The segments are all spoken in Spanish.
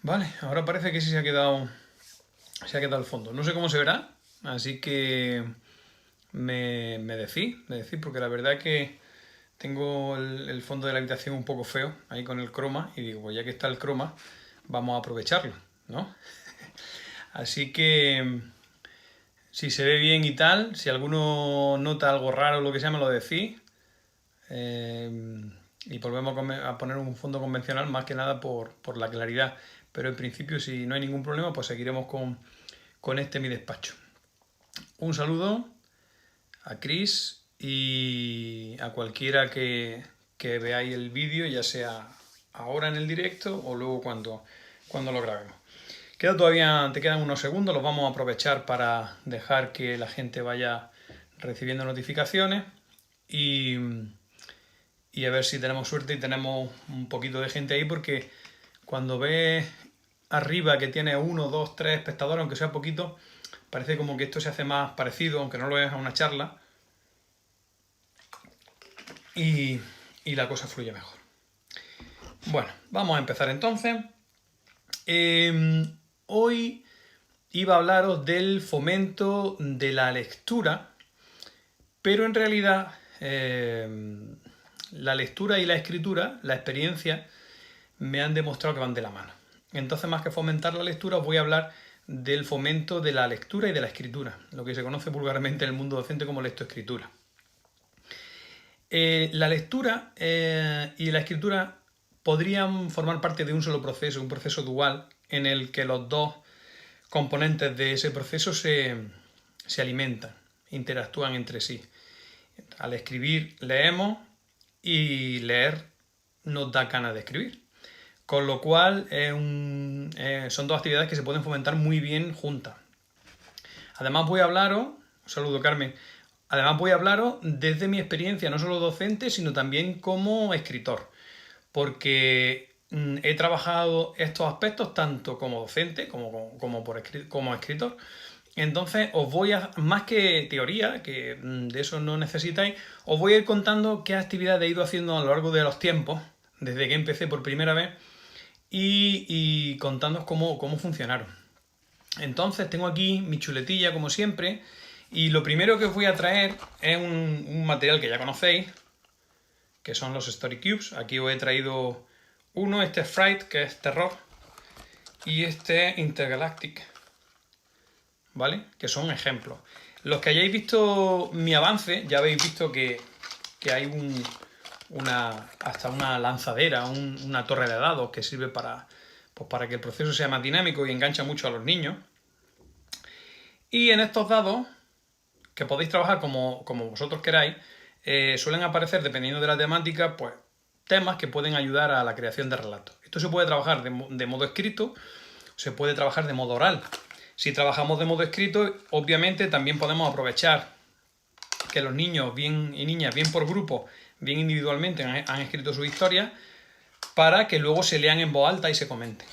Vale, ahora parece que sí se ha quedado el fondo. No sé cómo se verá, así que me decís, porque la verdad es que tengo el fondo de la habitación un poco feo, ahí con el croma, y digo, pues ya que está el croma, vamos a aprovecharlo, ¿no? Así que si se ve bien y tal, si alguno nota algo raro o lo que sea, me lo decís. eh, y volvemos a poner un fondo convencional más que nada por la claridad. Pero en principio, si no hay ningún problema, pues seguiremos con este mi despacho. Un saludo a Chris y a cualquiera que veáis el vídeo, ya sea ahora en el directo o luego cuando lo grabemos. Te quedan unos segundos, los vamos a aprovechar para dejar que la gente vaya recibiendo notificaciones y, y a ver si tenemos suerte y tenemos un poquito de gente ahí, porque cuando ves arriba que tiene 1, 2, 3 espectadores, aunque sea poquito, parece como que esto se hace más parecido, aunque no lo veas a una charla, y, y la cosa fluye mejor. Bueno, vamos a empezar entonces. Hoy iba a hablaros del fomento de la lectura, pero en realidad la lectura y la escritura, la experiencia, me han demostrado que van de la mano. Entonces, más que fomentar la lectura, os voy a hablar del fomento de la lectura y de la escritura, lo que se conoce vulgarmente en el mundo docente como lectoescritura. La lectura y la escritura podrían formar parte de un solo proceso, un proceso dual, en el que los dos componentes de ese proceso se alimentan, interactúan entre sí. Al escribir leemos y leer nos da ganas de escribir. Con lo cual son dos actividades que se pueden fomentar muy bien juntas. Además voy a hablaros, un saludo Carmen, además voy a hablaros desde mi experiencia no solo docente, sino también como escritor. Porque he trabajado estos aspectos tanto como docente como escritor. Entonces os voy a, más que teoría, que de eso no necesitáis, os voy a ir contando qué actividades he ido haciendo a lo largo de los tiempos, desde que empecé por primera vez, y contándoos cómo funcionaron. Entonces tengo aquí mi chuletilla como siempre, y lo primero que os voy a traer es un material que ya conocéis, que son los Story Cubes. Aquí os he traído uno, este es Fright, que es terror, y este es Intergalactic, ¿vale? Que son ejemplos. Los que hayáis visto mi avance, ya habéis visto que hay hasta una lanzadera, una torre de dados que sirve para que el proceso sea más dinámico y engancha mucho a los niños. Y en estos dados, que podéis trabajar como vosotros queráis, suelen aparecer, dependiendo de la temática, pues temas que pueden ayudar a la creación de relatos. Esto se puede trabajar de modo escrito, se puede trabajar de modo oral. Si trabajamos de modo escrito, obviamente también podemos aprovechar que los niños bien y niñas, bien por grupo, bien individualmente, han escrito sus historias, para que luego se lean en voz alta y se comenten.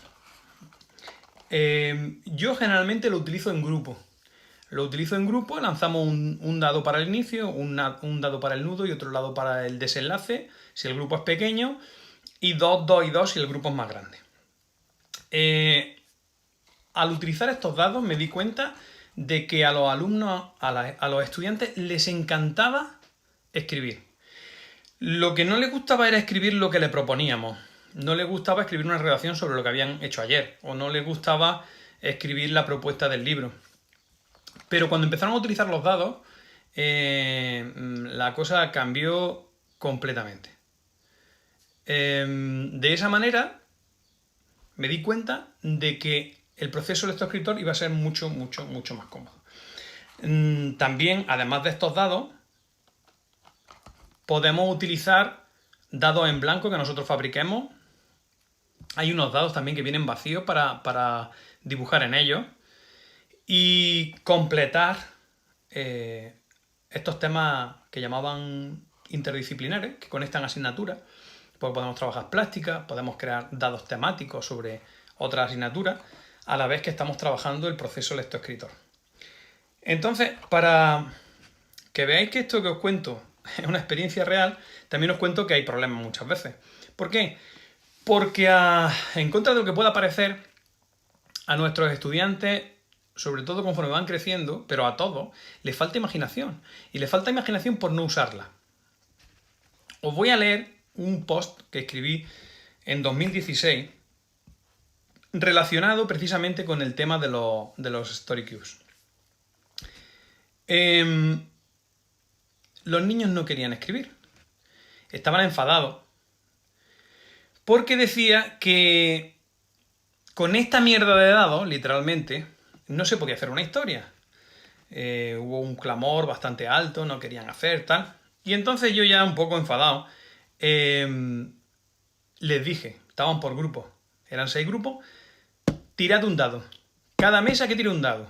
Yo generalmente lo utilizo en grupo. Lanzamos un dado para el inicio, un dado para el nudo y otro dado para el desenlace, si el grupo es pequeño, y 2, 2 y 2 si el grupo es más grande. Al utilizar estos dados me di cuenta de que a los alumnos, a los estudiantes, les encantaba escribir. Lo que no les gustaba era escribir lo que le proponíamos. No les gustaba escribir una redacción sobre lo que habían hecho ayer, o no les gustaba escribir la propuesta del libro. Pero cuando empezaron a utilizar los dados, la cosa cambió completamente. De esa manera me di cuenta de que el proceso lector-escritor iba a ser mucho, mucho, mucho más cómodo. También, además de estos dados, podemos utilizar dados en blanco que nosotros fabriquemos. Hay unos dados también que vienen vacíos para dibujar en ellos y completar estos temas que llamaban interdisciplinares, que conectan asignaturas. Pues podemos trabajar plástica, podemos crear dados temáticos sobre otras asignaturas, a la vez que estamos trabajando el proceso lector-escritor. Entonces, para que veáis que esto que os cuento es una experiencia real, también os cuento que hay problemas muchas veces. ¿Por qué? Porque en contra de lo que pueda parecer, a nuestros estudiantes, sobre todo conforme van creciendo, pero a todos, les falta imaginación. Y les falta imaginación por no usarla. Os voy a leer un post que escribí en 2016 relacionado precisamente con el tema de los Story Cubes. Los niños no querían escribir. Estaban enfadados porque decía que con esta mierda de dados, literalmente, no se podía hacer una historia. Hubo un clamor bastante alto, no querían hacer tal. Y entonces yo ya un poco enfadado, les dije, estaban por grupos, eran 6 grupos, tirad un dado. Cada mesa que tire un dado.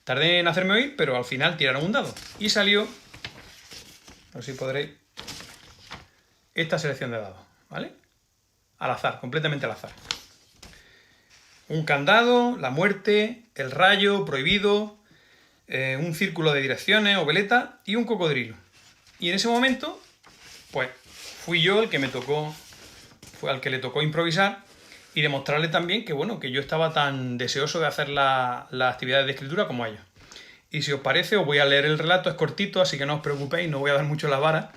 Tardé en hacerme oír, pero al final tiraron un dado. Y salió, a ver si podréis, esta selección de dados, ¿vale? Al azar, completamente al azar. Un candado, la muerte, el rayo, prohibido, un círculo de direcciones o veleta y un cocodrilo. Y en ese momento, pues, fui yo el que me tocó, fue al que le tocó improvisar y demostrarle también que, bueno, que yo estaba tan deseoso de hacer las actividades de escritura como ellos. Y si os parece, os voy a leer el relato, es cortito, así que no os preocupéis, no voy a dar mucho la vara,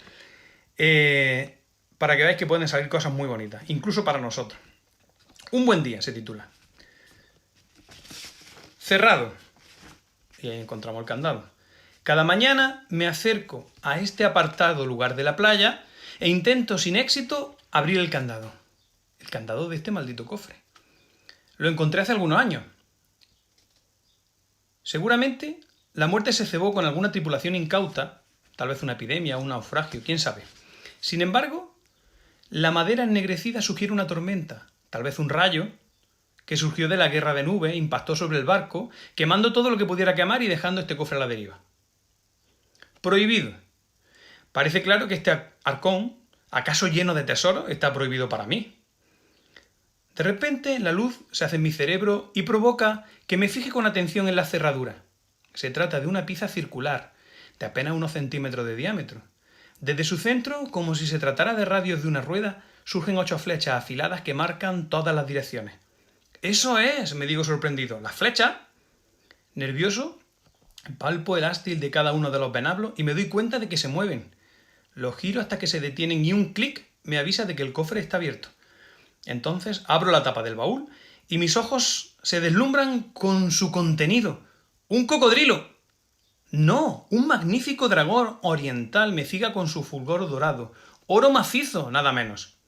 para que veáis que pueden salir cosas muy bonitas, incluso para nosotros. Un buen día se titula. Cerrado. Y ahí encontramos el candado. Cada mañana me acerco a este apartado lugar de la playa e intento sin éxito abrir el candado. El candado de este maldito cofre. Lo encontré hace algunos años. Seguramente la muerte se cebó con alguna tripulación incauta, tal vez una epidemia, un naufragio, quién sabe. Sin embargo, la madera ennegrecida sugiere una tormenta, tal vez un rayo, que surgió de la guerra de nubes, impactó sobre el barco, quemando todo lo que pudiera quemar y dejando este cofre a la deriva. Prohibido. Parece claro que este arcón, acaso lleno de tesoros, está prohibido para mí. De repente la luz se hace en mi cerebro y provoca que me fije con atención en la cerradura. Se trata de una pieza circular, de apenas unos centímetros de diámetro. Desde su centro, como si se tratara de radios de una rueda, surgen 8 flechas afiladas que marcan todas las direcciones. ¡Eso es!, me digo sorprendido. ¿Las flechas? Nervioso, palpo el ástil de cada uno de los venablos y me doy cuenta de que se mueven. Los giro hasta que se detienen y un clic me avisa de que el cofre está abierto. Entonces abro la tapa del baúl y mis ojos se deslumbran con su contenido. ¡Un cocodrilo! No, un magnífico dragón oriental me ciga con su fulgor dorado. Oro macizo, nada menos.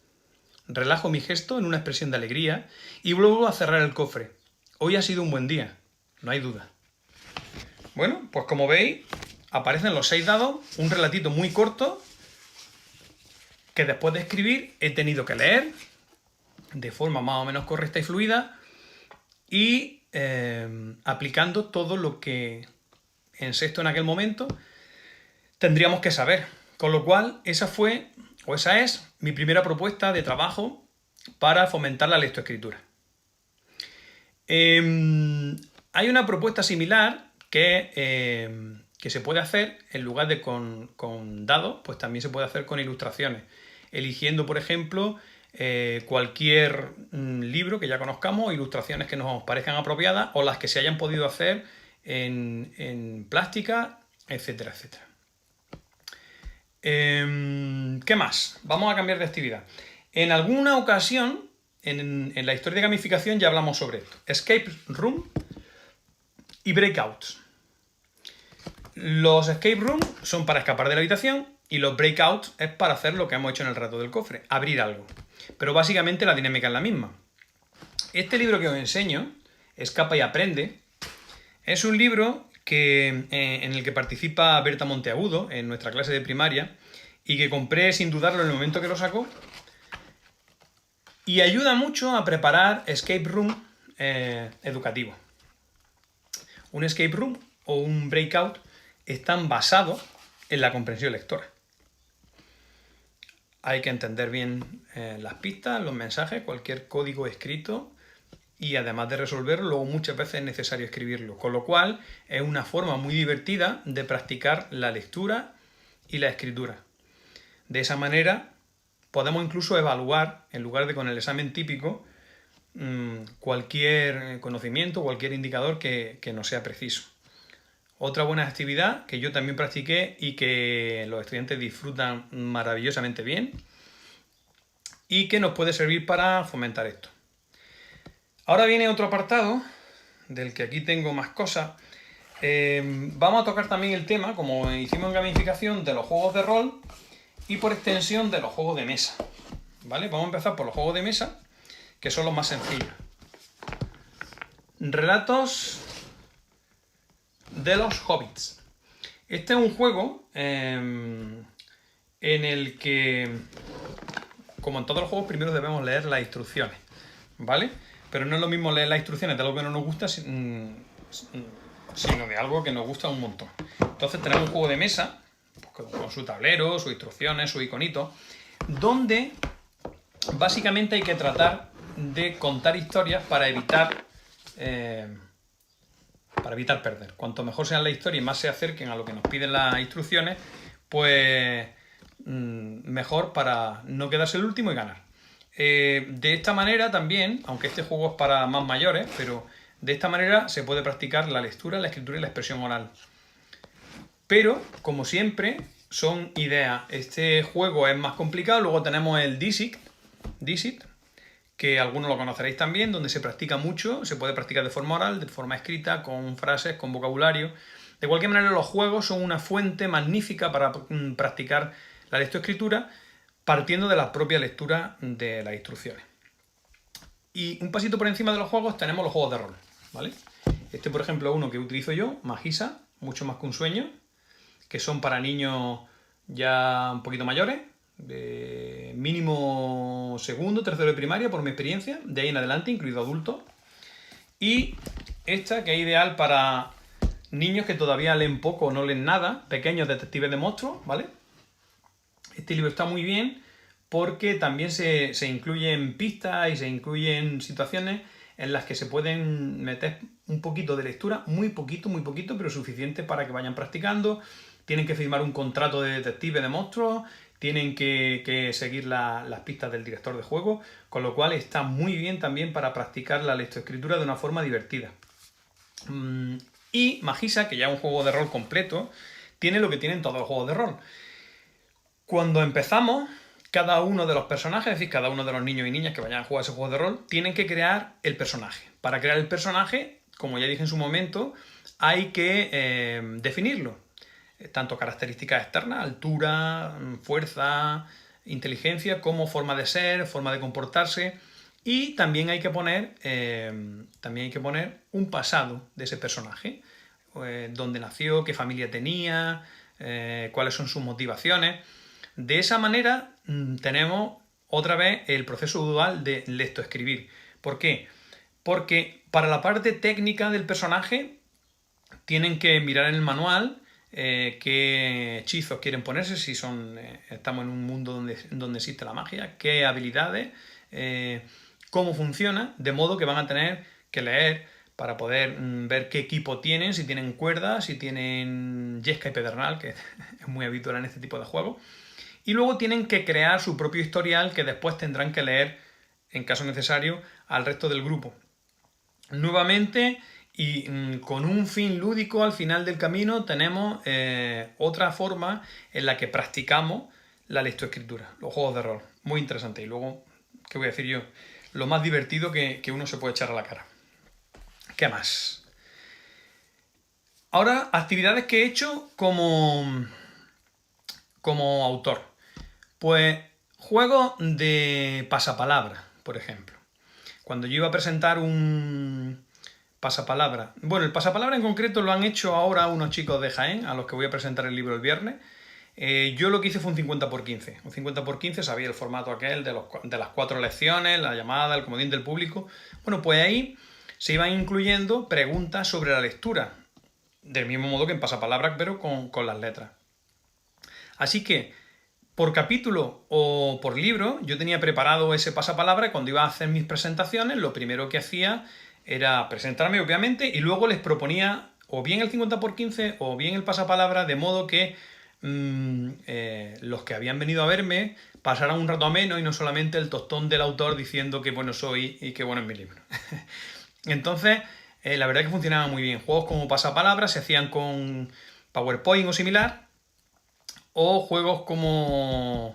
Relajo mi gesto en una expresión de alegría y vuelvo a cerrar el cofre. Hoy ha sido un buen día, no hay duda. Bueno, pues como veis, aparecen los 6 dados, un relatito muy corto que después de escribir he tenido que leer de forma más o menos correcta y fluida y aplicando todo lo que en sexto en aquel momento tendríamos que saber. Con lo cual, esa es mi primera propuesta de trabajo para fomentar la lectoescritura. Hay una propuesta similar que se puede hacer, en lugar de con dados, pues también se puede hacer con ilustraciones. Eligiendo, por ejemplo, cualquier libro que ya conozcamos, ilustraciones que nos parezcan apropiadas o las que se hayan podido hacer en plástica, etcétera, etcétera. ¿Qué más? Vamos a cambiar de actividad. En alguna ocasión, en la historia de gamificación ya hablamos sobre esto. Escape room y breakouts. Los escape room son para escapar de la habitación y los breakouts es para hacer lo que hemos hecho en el rato del cofre, abrir algo. Pero básicamente la dinámica es la misma. Este libro que os enseño, Escapa y aprende, es un libro en el que participa Berta Monteagudo en nuestra clase de primaria y que compré sin dudarlo en el momento que lo sacó y ayuda mucho a preparar escape room educativo. Un escape room o un breakout están basados en la comprensión lectora. Hay que entender bien las pistas, los mensajes, cualquier código escrito y además de resolverlo, luego muchas veces es necesario escribirlo, con lo cual es una forma muy divertida de practicar la lectura y la escritura. De esa manera podemos incluso evaluar, en lugar de con el examen típico, cualquier conocimiento, cualquier indicador que nos sea preciso. Otra buena actividad que yo también practiqué y que los estudiantes disfrutan maravillosamente bien y que nos puede servir para fomentar esto. Ahora viene otro apartado, del que aquí tengo más cosas. Vamos a tocar también el tema, como hicimos en gamificación, de los juegos de rol y por extensión de los juegos de mesa. ¿Vale? Vamos a empezar por los juegos de mesa, que son los más sencillos. Relatos de los hobbits. Este es un juego en el que, como en todos los juegos, primero debemos leer las instrucciones, ¿vale? Pero no es lo mismo leer las instrucciones de algo que no nos gusta, sino de algo que nos gusta un montón. Entonces tenemos un juego de mesa, pues, con su tablero, sus instrucciones, sus iconitos, donde básicamente hay que tratar de contar historias para evitar perder. Cuanto mejor sean las historias y más se acerquen a lo que nos piden las instrucciones, pues mejor para no quedarse el último y ganar. De esta manera también, aunque este juego es para más mayores, pero de esta manera se puede practicar la lectura, la escritura y la expresión oral. Pero, como siempre, son ideas. Este juego es más complicado. Luego tenemos el Dixit, que algunos lo conoceréis también, donde se practica mucho. Se puede practicar de forma oral, de forma escrita, con frases, con vocabulario. De cualquier manera, los juegos son una fuente magnífica para practicar la lectoescritura, partiendo de la propia lectura de las instrucciones. Y un pasito por encima de los juegos tenemos los juegos de rol, ¿vale? Este, por ejemplo, es uno que utilizo yo, Magisa, mucho más que un sueño, que son para niños ya un poquito mayores, de mínimo segundo, tercero de primaria, por mi experiencia, de ahí en adelante, incluido adultos. Y esta, que es ideal para niños que todavía leen poco o no leen nada, pequeños detectives de monstruos, ¿vale? Este libro está muy bien porque también se incluyen pistas y se incluyen situaciones en las que se pueden meter un poquito de lectura, muy poquito, pero suficiente para que vayan practicando. Tienen que firmar un contrato de detective de monstruos, tienen que seguir las pistas del director de juego, con lo cual está muy bien también para practicar la lectoescritura de una forma divertida. Y Magisa, que ya es un juego de rol completo, tiene lo que tienen todos los juegos de rol. Cuando empezamos, cada uno de los personajes, es decir, cada uno de los niños y niñas que vayan a jugar ese juego de rol, tienen que crear el personaje. Para crear el personaje, como ya dije en su momento, hay que definirlo. Tanto características externas, altura, fuerza, inteligencia, como forma de ser, forma de comportarse. Y también hay que poner un pasado de ese personaje. Dónde nació, qué familia tenía, cuáles son sus motivaciones. De esa manera tenemos otra vez el proceso dual de lectoescribir. ¿Por qué? Porque para la parte técnica del personaje tienen que mirar en el manual qué hechizos quieren ponerse, si estamos en un mundo donde existe la magia, qué habilidades, cómo funciona, de modo que van a tener que leer para poder ver qué equipo tienen, si tienen cuerdas, si tienen yesca y pedernal, que es muy habitual en este tipo de juegos. Y luego tienen que crear su propio historial que después tendrán que leer, en caso necesario, al resto del grupo. Nuevamente, y con un fin lúdico al final del camino, tenemos otra forma en la que practicamos la lectoescritura, los juegos de rol. Muy interesante. Y luego, ¿qué voy a decir yo? Lo más divertido que uno se puede echar a la cara. ¿Qué más? Ahora, actividades que he hecho como autor. Pues juegos de pasapalabra, por ejemplo. Cuando yo iba a presentar un pasapalabra... Bueno, el pasapalabra en concreto lo han hecho ahora unos chicos de Jaén, a los que voy a presentar el libro el viernes. Yo lo que hice fue un 50×15. Un 50×15, sabía el formato aquel de las 4 lecciones, la llamada, el comodín del público. Bueno, pues ahí se iban incluyendo preguntas sobre la lectura, del mismo modo que en pasapalabra, pero con las letras. Así que, por capítulo o por libro, yo tenía preparado ese pasapalabra y cuando iba a hacer mis presentaciones, lo primero que hacía era presentarme, obviamente, y luego les proponía o bien el 50×15 o bien el pasapalabra, de modo que los que habían venido a verme pasaran un rato ameno y no solamente el tostón del autor diciendo qué bueno soy y qué bueno es mi libro. Entonces, la verdad es que funcionaba muy bien. Juegos como Pasapalabra se hacían con PowerPoint o similar, o juegos como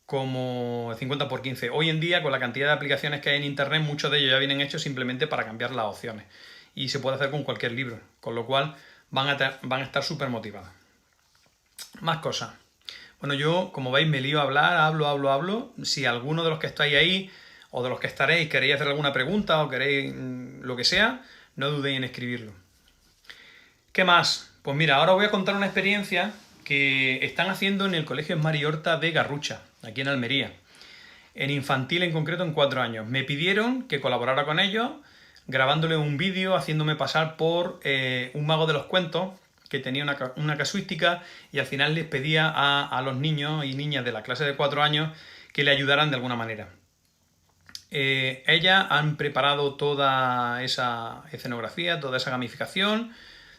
50×15. Hoy en día, con la cantidad de aplicaciones que hay en internet, muchos de ellos ya vienen hechos simplemente para cambiar las opciones. Y se puede hacer con cualquier libro, con lo cual van a estar súper motivados. Más cosas. Bueno, yo, como veis, me lío a hablar, hablo. Si alguno de los que estáis ahí, o de los que estaréis, queréis hacer alguna pregunta, o queréis lo que sea, no dudéis en escribirlo. ¿Qué más? Pues mira, ahora os voy a contar una experiencia que están haciendo en el Colegio Esmar Horta de Garrucha, aquí en Almería. En infantil en concreto, en 4 años. Me pidieron que colaborara con ellos, grabándole un vídeo, haciéndome pasar por un mago de los cuentos, que tenía una casuística, y al final les pedía a los niños y niñas de la clase de 4 años que le ayudaran de alguna manera. Ellas han preparado toda esa escenografía, toda esa gamificación,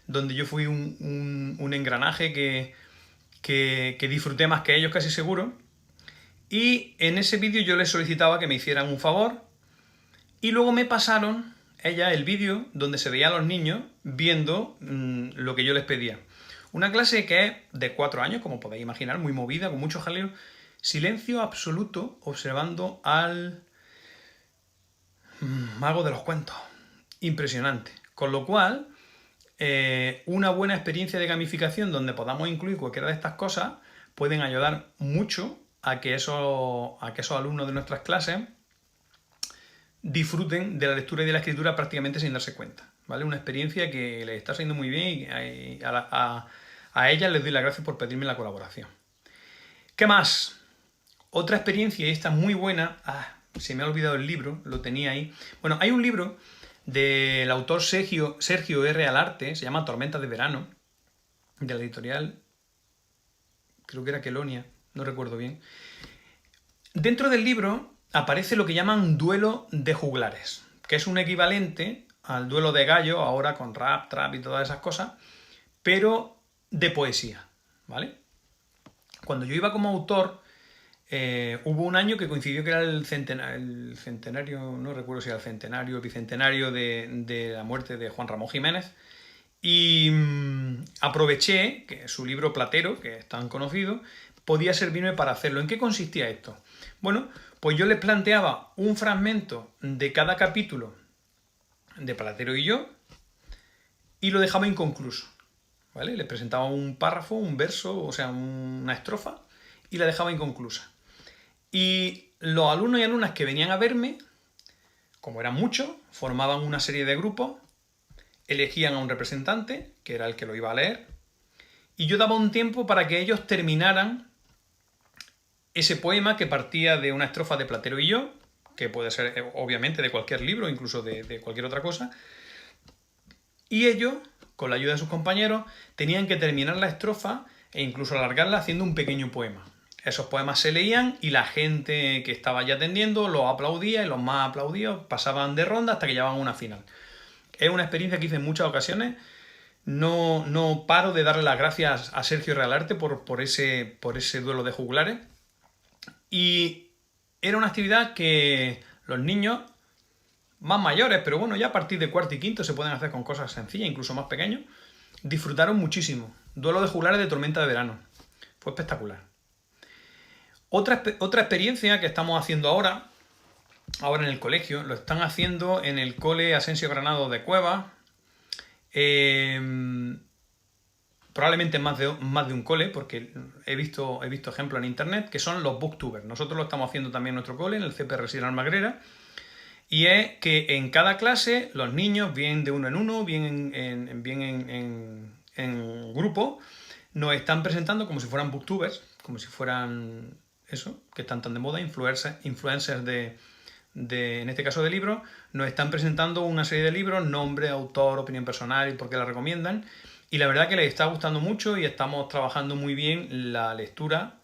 donde yo fui un engranaje que disfruté más que ellos, casi seguro. Y en ese vídeo yo les solicitaba que me hicieran un favor, y luego me pasaron ella el vídeo donde se veía a los niños viendo lo que yo les pedía. Una clase que es de 4 años, como podéis imaginar, muy movida, con mucho jaleo. Silencio absoluto, observando al mago de los cuentos. Impresionante. Con lo cual, una buena experiencia de gamificación donde podamos incluir cualquiera de estas cosas pueden ayudar mucho a que esos alumnos de nuestras clases disfruten de la lectura y de la escritura prácticamente sin darse cuenta, ¿vale? Una experiencia que les está saliendo muy bien, y a ellas les doy las gracias por pedirme la colaboración. ¿Qué más? Otra experiencia, y esta es muy buena. Se me ha olvidado el libro, lo tenía ahí. Bueno, hay un libro del autor Sergio R. Alarte, se llama Tormentas de verano, de la editorial, creo que era Quelonia, no recuerdo bien. Dentro del libro aparece lo que llaman duelo de juglares, que es un equivalente al duelo de gallo, ahora con rap, trap y todas esas cosas, pero de poesía, ¿vale? Cuando yo iba como autor, hubo un año que coincidió que era el centenario, no recuerdo si era el centenario o el bicentenario de la muerte de Juan Ramón Jiménez, y aproveché que su libro Platero, que es tan conocido, podía servirme para hacerlo. ¿En qué consistía esto? Bueno, pues yo les planteaba un fragmento de cada capítulo de Platero y yo, y lo dejaba inconcluso, ¿vale? Les presentaba un párrafo, un verso, o sea, una estrofa, y la dejaba inconclusa. Y los alumnos y alumnas que venían a verme, como eran muchos, formaban una serie de grupos, elegían a un representante, que era el que lo iba a leer, y yo daba un tiempo para que ellos terminaran ese poema que partía de una estrofa de Platero y yo, que puede ser obviamente de cualquier libro, incluso de cualquier otra cosa, y ellos, con la ayuda de sus compañeros, tenían que terminar la estrofa e incluso alargarla haciendo un pequeño poema. Esos poemas se leían y la gente que estaba ya atendiendo los aplaudía, y los más aplaudidos pasaban de ronda hasta que llegaban a una final. Es una experiencia que hice en muchas ocasiones. No paro de darle las gracias a Sergio Realarte por ese duelo de juglares. Y era una actividad que los niños más mayores, pero bueno, ya a partir de cuarto y quinto se pueden hacer con cosas sencillas, incluso más pequeños, disfrutaron muchísimo. Duelo de juglares de Tormenta de verano. Fue espectacular. Otra experiencia que estamos haciendo ahora en el colegio, lo están haciendo en el cole Asensio Granado de Cuevas, probablemente más de un cole, porque he visto ejemplos en internet, que son los booktubers. Nosotros lo estamos haciendo también en nuestro cole, en el CPR Sierra Almagrera, y es que en cada clase los niños, bien de uno en uno, bien en grupo, nos están presentando como si fueran booktubers, como si fueran eso, que están tan de moda, influencers en este caso de libros, nos están presentando una serie de libros, nombre, autor, opinión personal y por qué la recomiendan. Y la verdad que les está gustando mucho y estamos trabajando muy bien la lectura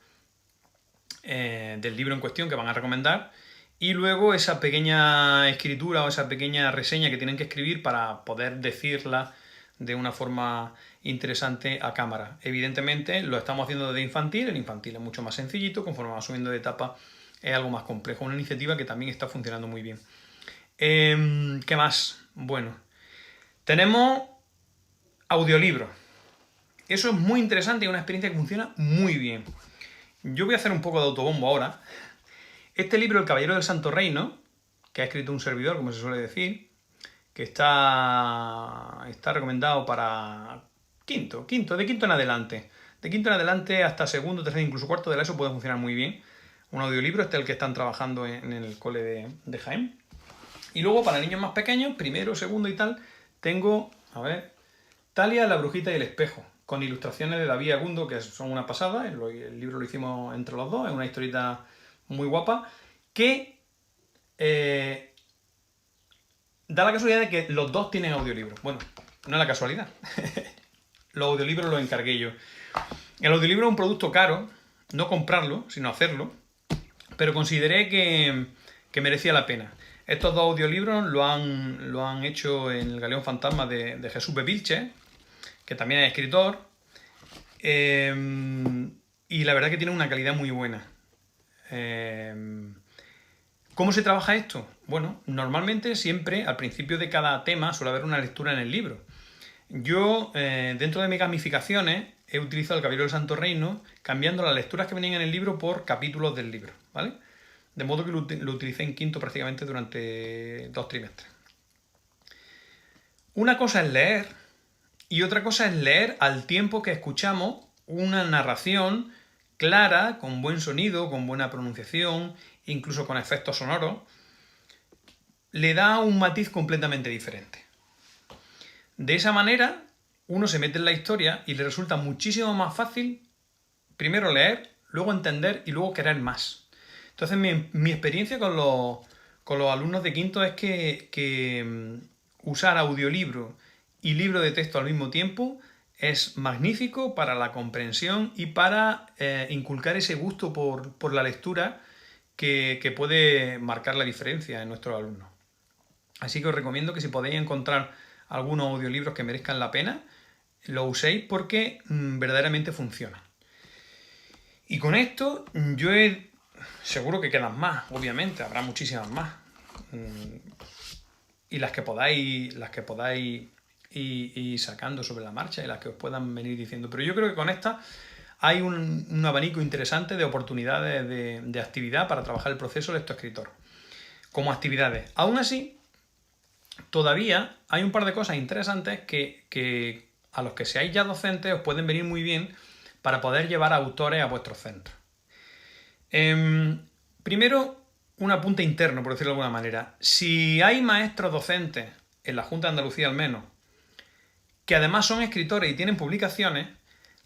del libro en cuestión que van a recomendar, y luego esa pequeña escritura o esa pequeña reseña que tienen que escribir para poder decirla de una forma interesante a cámara. Evidentemente lo estamos haciendo desde infantil, el infantil es mucho más sencillito, conforme va subiendo de etapa es algo más complejo, una iniciativa que también está funcionando muy bien. ¿Qué más? Bueno, tenemos audiolibros. Eso es muy interesante y una experiencia que funciona muy bien. Yo voy a hacer un poco de autobombo ahora. Este libro, El Caballero del Santo Reino, que ha escrito un servidor, como se suele decir, que está recomendado para de quinto en adelante. De quinto en adelante hasta segundo, tercero, incluso cuarto de la ESO puede funcionar muy bien. Un audiolibro, este es el que están trabajando en el cole de Jaén. Y luego para niños más pequeños, primero, segundo y tal, tengo, a ver, Talia, la brujita y el espejo, con ilustraciones de David Agundo, que son una pasada. El libro lo hicimos entre los dos, es una historieta muy guapa, que da la casualidad de que los dos tienen audiolibros. Bueno, no es la casualidad. Los audiolibros los encargué yo. El audiolibro es un producto caro, no comprarlo, sino hacerlo, pero consideré que merecía la pena. Estos dos audiolibros lo han hecho en el Galeón Fantasma de Jesús Bevilche, que también es escritor, y la verdad que tiene una calidad muy buena. ¿Cómo se trabaja esto? Bueno, normalmente siempre al principio de cada tema suele haber una lectura en el libro. Yo, dentro de mis gamificaciones, he utilizado el Caballero del Santo Reino, cambiando las lecturas que venían en el libro por capítulos del libro, ¿vale? De modo que lo utilicé en quinto prácticamente durante 2 trimestres. Una cosa es leer y otra cosa es leer al tiempo que escuchamos una narración clara, con buen sonido, con buena pronunciación, incluso con efectos sonoros. Le da un matiz completamente diferente. De esa manera, uno se mete en la historia y le resulta muchísimo más fácil primero leer, luego entender y luego querer más. Entonces mi experiencia con los alumnos de quinto es que usar audiolibro y libro de texto al mismo tiempo es magnífico para la comprensión y para inculcar ese gusto por la lectura que puede marcar la diferencia en nuestros alumnos. Así que os recomiendo que si podéis encontrar algunos audiolibros que merezcan la pena, lo uséis porque verdaderamente funciona. Y con esto seguro que quedan más, obviamente, habrá muchísimas más. Y las que podáis ir sacando sobre la marcha y las que os puedan venir diciendo. Pero yo creo que con esta hay un abanico interesante de oportunidades de actividad para trabajar el proceso lectoescritor. Como actividades. Aún así, todavía hay un par de cosas interesantes que a los que seáis ya docentes os pueden venir muy bien para poder llevar autores a vuestros centros. Primero, un apunte interno, por decirlo de alguna manera. Si hay maestros docentes, en la Junta de Andalucía al menos, que además son escritores y tienen publicaciones,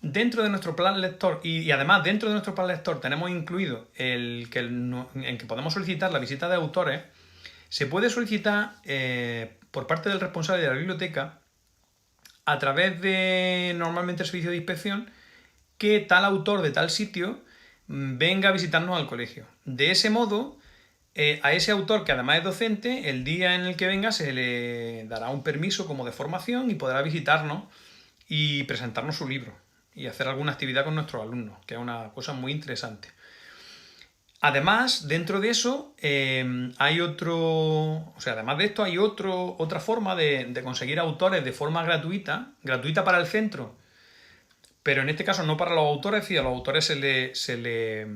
dentro de nuestro plan lector, y además dentro de nuestro plan lector tenemos incluido en que podemos solicitar la visita de autores, se puede solicitar por parte del responsable de la biblioteca, a través de normalmente el servicio de inspección, que tal autor de tal sitio venga a visitarnos al colegio. De ese modo, a ese autor, que además es docente, el día en el que venga se le dará un permiso como de formación y podrá visitarnos y presentarnos su libro y hacer alguna actividad con nuestros alumnos, que es una cosa muy interesante. Además, dentro de eso, además de esto hay otra forma de conseguir autores de forma gratuita para el centro, pero en este caso no para los autores, y a los autores se les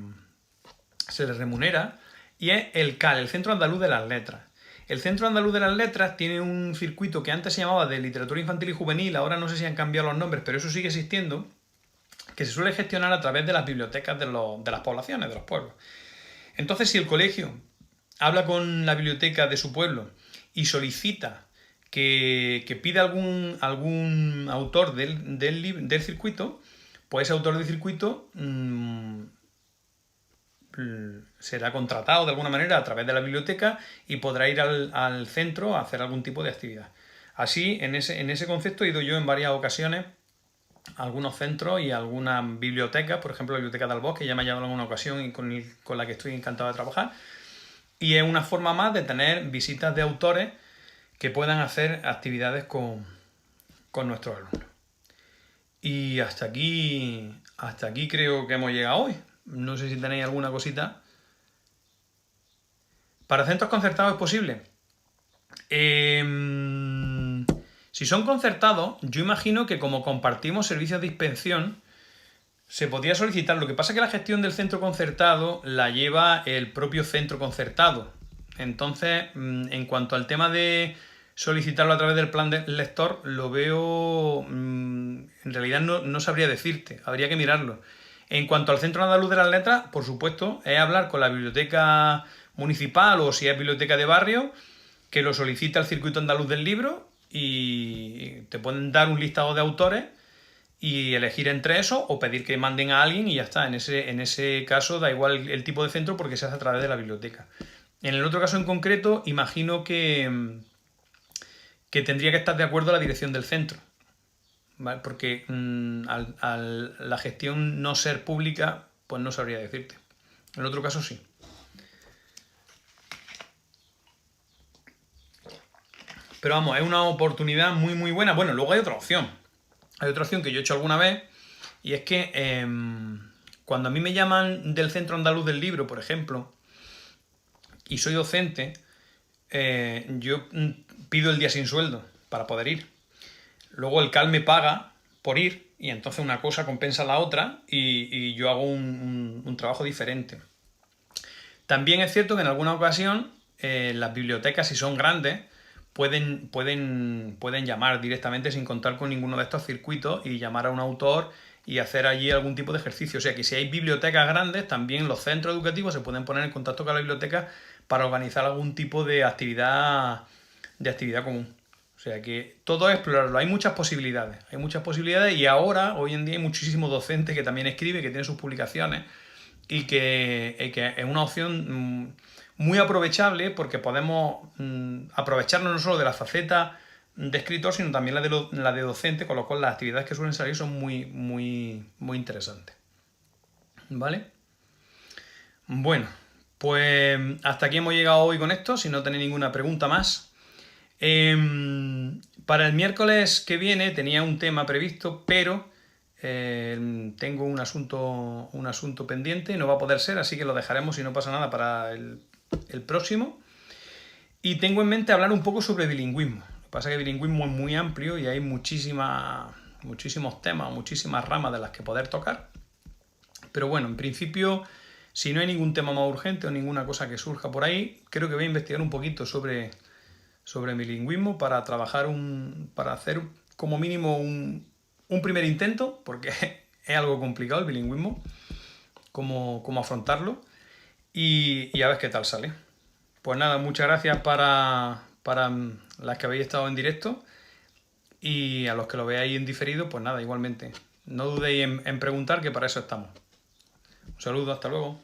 remunera, y es el CAL, el Centro Andaluz de las Letras. El Centro Andaluz de las Letras tiene un circuito que antes se llamaba de literatura infantil y juvenil, ahora no sé si han cambiado los nombres, pero eso sigue existiendo, que se suele gestionar a través de las bibliotecas de las poblaciones, de los pueblos. Entonces, si el colegio habla con la biblioteca de su pueblo y solicita que pida algún autor del circuito, pues ese autor del circuito será contratado de alguna manera a través de la biblioteca y podrá ir al centro a hacer algún tipo de actividad. Así, en ese concepto he ido yo en varias ocasiones a algunos centros y a algunas bibliotecas, por ejemplo la Biblioteca del Bosque, ya me ha llamado en alguna ocasión y con la que estoy encantado de trabajar. Y es una forma más de tener visitas de autores que puedan hacer actividades con con nuestros alumnos. Y hasta aquí creo que hemos llegado hoy. No sé si tenéis alguna cosita. ¿Para centros concertados es posible? Si son concertados, yo imagino que como compartimos servicios de inspección, se podría solicitar. Lo que pasa es que la gestión del centro concertado la lleva el propio centro concertado. Entonces, en cuanto al tema de solicitarlo a través del plan de lector, lo veo... en realidad no sabría decirte, habría que mirarlo. En cuanto al Centro Andaluz de las Letras, por supuesto, es hablar con la biblioteca municipal o si es biblioteca de barrio, que lo solicita el Circuito Andaluz del Libro y te pueden dar un listado de autores y elegir entre esos o pedir que manden a alguien y ya está. En ese caso da igual el tipo de centro porque se hace a través de la biblioteca. En el otro caso en concreto, imagino que tendría que estar de acuerdo la dirección del centro, ¿vale? Porque al la gestión no ser pública, pues no sabría decirte. En el otro caso sí. Pero vamos, es una oportunidad muy muy buena. Bueno, luego hay otra opción. Hay otra opción que yo he hecho alguna vez y es que cuando a mí me llaman del Centro Andaluz del Libro, por ejemplo, y soy docente, yo pido el día sin sueldo para poder ir. Luego el CAL me paga por ir y entonces una cosa compensa la otra y yo hago un trabajo diferente. También es cierto que en alguna ocasión las bibliotecas, si son grandes, pueden llamar directamente sin contar con ninguno de estos circuitos y llamar a un autor y hacer allí algún tipo de ejercicio. O sea que si hay bibliotecas grandes, también los centros educativos se pueden poner en contacto con la biblioteca para organizar algún tipo de actividad común. O sea que todo es explorarlo, hay muchas posibilidades y ahora, hoy en día, hay muchísimos docentes que también escriben, que tienen sus publicaciones y que es una opción muy aprovechable porque podemos aprovecharnos no solo de la faceta de escritor, sino también la de docente, con lo cual las actividades que suelen salir son muy, muy, muy interesantes. ¿Vale? Bueno, pues hasta aquí hemos llegado hoy con esto, si no tenéis ninguna pregunta más. Para el miércoles que viene tenía un tema previsto, pero tengo un asunto pendiente, no va a poder ser, así que lo dejaremos si no pasa nada para el próximo. Y tengo en mente hablar un poco sobre bilingüismo. Lo que pasa es que el bilingüismo es muy amplio y hay muchísimos temas, muchísimas ramas de las que poder tocar. Pero bueno, en principio, si no hay ningún tema más urgente o ninguna cosa que surja por ahí, creo que voy a investigar un poquito sobre bilingüismo para trabajar para hacer como mínimo un primer intento, porque es algo complicado el bilingüismo, cómo afrontarlo y a ver qué tal sale. Pues nada, muchas gracias para las que habéis estado en directo y a los que lo veáis en diferido, pues nada, igualmente. No dudéis en preguntar, que para eso estamos. Un saludo, hasta luego.